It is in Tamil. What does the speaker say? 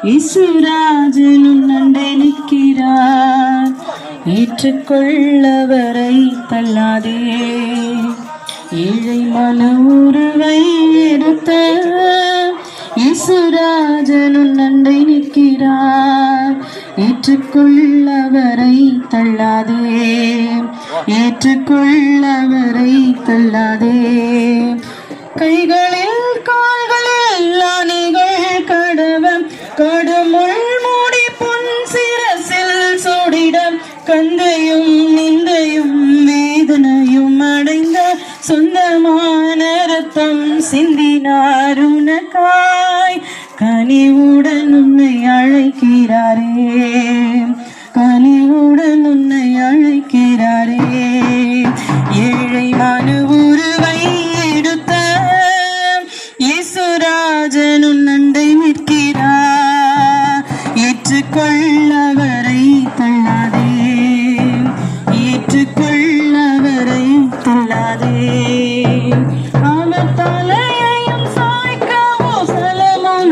இசுராஜன் உன்னண்டை நிற்கிறார். ஏற்றுக்கொள்ளவரை தள்ளாதே. ஏழை மன உருவை எடுத்த இசுராஜன் உன்னண்டை நிற்கிறார். ஏற்றுக்கொள்ளவரை தள்ளாதே. ஏற்றுக்கொள்ளவரை தள்ளாதே. கைகளில் கால்களில் ஆணைகள் கடவம் கடுமுள் மூடி பொன் சிரசில் சூடிடம் கந்தையும் நிந்தையும் வேதனையும் அடைந்த சொந்தமான ரத்தம் சிந்தினார் உனக்காய். கனிவுடன் உன்னை அழைக்கிறாரே. கனிவுடன் உன்னை அழைக்கிறாரே. ஏழை மனு உருவை எடுத்த இசுராஜன் உன்னண்டை நிற்கிறார். ஏற்றுக்கொள்ளவரை தள்ளாதே. ஏற்றுக்கொள்ளவரை தள்ளாதே. அவர் தலையையும் சாய்க்கவோ சலமும்